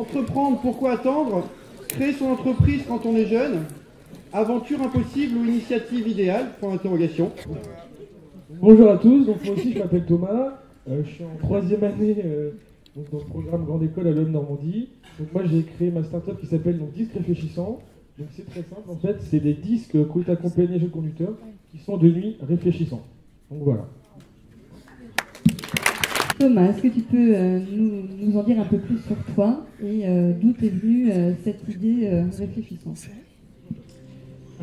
Entreprendre, pourquoi attendre? Créer son entreprise quand on est jeune? Aventure impossible ou initiative idéale? Point d'interrogation. Bonjour à tous, donc moi aussi je m'appelle Thomas, je suis en 3e année donc dans le programme Grande École à l'EM Normandie. Donc moi j'ai créé ma start-up qui s'appelle Disques Réfléchissants. Donc c'est très simple en fait, c'est des disques conduits accompagnés jeux conducteurs qui sont de nuit réfléchissants. Donc voilà. Thomas, est-ce que tu peux nous en dire un peu plus sur toi et d'où t'est venue cette idée réfléchissante?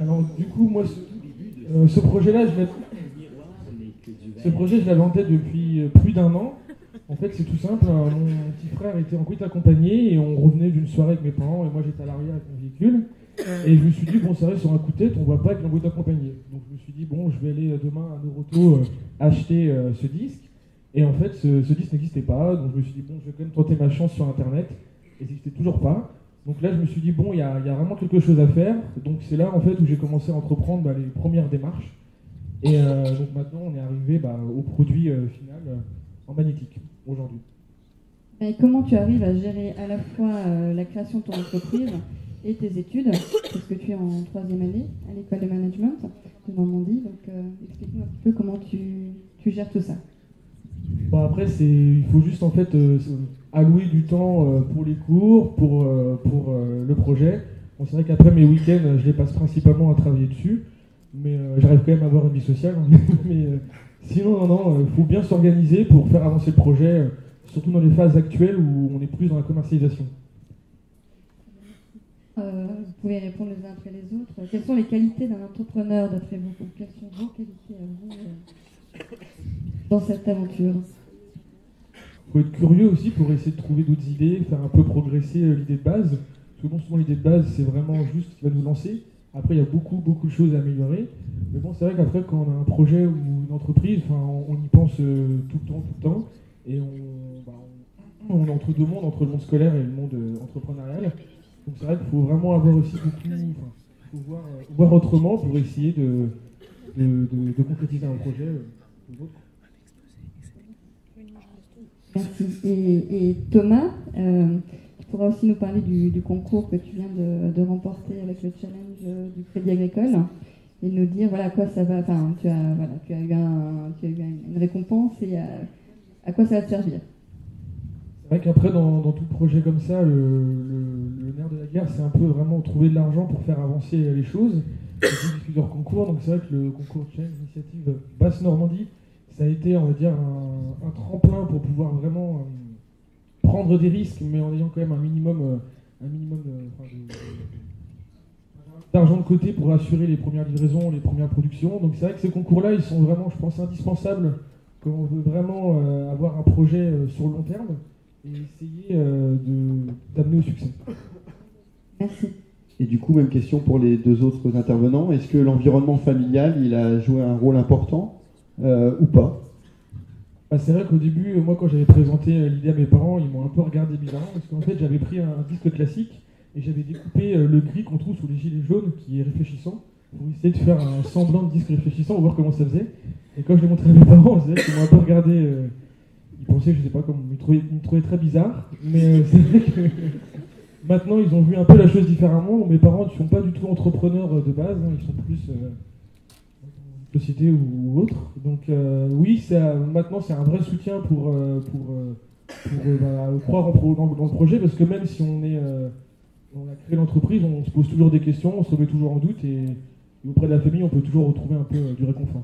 Alors du coup moi ce projet-là je l'avais en tête depuis plus d'1 an. En fait c'est tout simple, mon petit frère était en conduite accompagnée et on revenait d'une soirée avec mes parents et moi j'étais à l'arrière avec mon véhicule. Et je me suis dit, bon, c'est vrai, sur un coup de tête, on voit pas que l'envoi accompagné. Donc je me suis dit, bon, je vais aller demain à Neuroto acheter ce disque. Et en fait, ce disque n'existait pas. Donc je me suis dit, bon, je vais quand même tenter ma chance sur Internet. Et il n'existait toujours pas. Donc là, je me suis dit, bon, il y a vraiment quelque chose à faire. Donc c'est là, en fait, où j'ai commencé à entreprendre les premières démarches. Et donc maintenant, on est arrivé au produit final en magnétique, aujourd'hui. Et comment tu arrives à gérer à la fois la création de ton entreprise et tes études, parce que tu es en 3e année à l'école de management de Normandie, donc explique-nous un petit peu comment tu gères tout ça. Bon, après, il faut juste en fait allouer du temps pour les cours, pour le projet. Bon, c'est vrai qu'après mes week-ends, je les passe principalement à travailler dessus, mais j'arrive quand même à avoir une vie sociale. Mais sinon, non, faut bien s'organiser pour faire avancer le projet, surtout dans les phases actuelles où on est plus dans la commercialisation. Vous pouvez répondre les uns après les autres. Quelles sont les qualités d'un entrepreneur d'après vous? Quelles sont vos qualités à vous dans cette aventure? Il faut être curieux aussi pour essayer de trouver d'autres idées, faire un peu progresser l'idée de base. Parce que bon, souvent l'idée de base, c'est vraiment juste ce qui va nous lancer. Après, il y a beaucoup de choses à améliorer. Mais bon, c'est vrai qu'après, quand on a un projet ou une entreprise, on y pense tout le temps. Et on est entre deux mondes, entre le monde scolaire et le monde entrepreneurial. Donc c'est vrai qu'il faut vraiment avoir aussi voir autrement pour essayer de concrétiser un projet. Merci. Et Thomas, tu pourras aussi nous parler du concours que tu viens de remporter avec le challenge du Crédit Agricole et nous dire à quoi ça va. Enfin, tu as eu une récompense et à quoi ça va te servir. C'est vrai qu'après, dans tout projet comme ça, le nerf de la guerre, c'est un peu vraiment trouver de l'argent pour faire avancer les choses. Il y a plusieurs concours, donc c'est vrai que le concours Challenge Initiative Basse Normandie, ça a été, on va dire, un tremplin pour pouvoir vraiment prendre des risques, mais en ayant quand même un minimum d'argent de côté pour assurer les premières livraisons, les premières productions. Donc c'est vrai que ces concours-là, ils sont vraiment, je pense, indispensables quand on veut vraiment avoir un projet sur le long terme et essayer d'amener au succès. Merci. Et du coup, même question pour les deux autres intervenants. Est-ce que l'environnement familial, il a joué un rôle important ou pas? C'est vrai qu'au début, moi, quand j'avais présenté l'idée à mes parents, ils m'ont un peu regardé bizarrement parce qu'en fait, j'avais pris un disque classique et j'avais découpé le gris qu'on trouve sous les gilets jaunes, qui est réfléchissant, pour essayer de faire un semblant de disque réfléchissant, pour voir comment ça faisait. Et quand je l'ai montré à mes parents, c'est vrai qu'ils m'ont un peu regardé. Ils pensaient, je sais pas, ils me trouvaient très bizarre. Mais c'est vrai que maintenant, ils ont vu un peu la chose différemment. Mes parents ne sont pas du tout entrepreneurs de base, hein, ils sont plus société ou autre. Donc oui, maintenant c'est un vrai soutien pour croire dans le projet, parce que même si on a créé l'entreprise, on se pose toujours des questions, on se remet toujours en doute, et auprès de la famille, on peut toujours retrouver un peu du réconfort.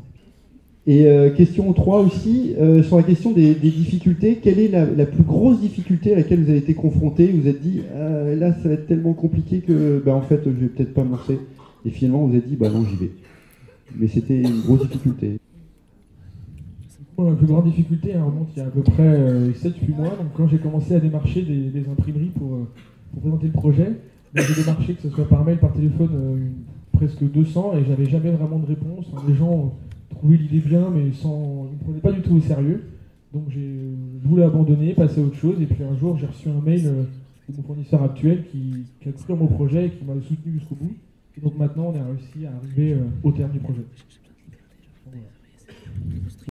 Et question 3 aussi, sur la question des difficultés, quelle est la plus grosse difficulté à laquelle vous avez été confronté? Vous vous êtes dit, là ça va être tellement compliqué que en fait je vais peut-être pas me lancer. Et finalement vous vous êtes dit, non, j'y vais. Mais c'était une grosse difficulté. La plus grande difficulté remonte il y a à peu près 7-8 mois. Donc quand j'ai commencé à démarcher des imprimeries pour présenter le projet, j'ai démarché, que ce soit par mail, par téléphone, presque 200, et j'avais jamais vraiment de réponse. Les gens trouvaient l'idée bien, mais ils ne me prenaient pas du tout au sérieux. Donc je voulais abandonner, passer à autre chose, et puis un jour j'ai reçu un mail de mon fournisseur actuel qui a cru à mon projet et qui m'a soutenu jusqu'au bout. Et donc maintenant on a réussi à arriver au terme du projet.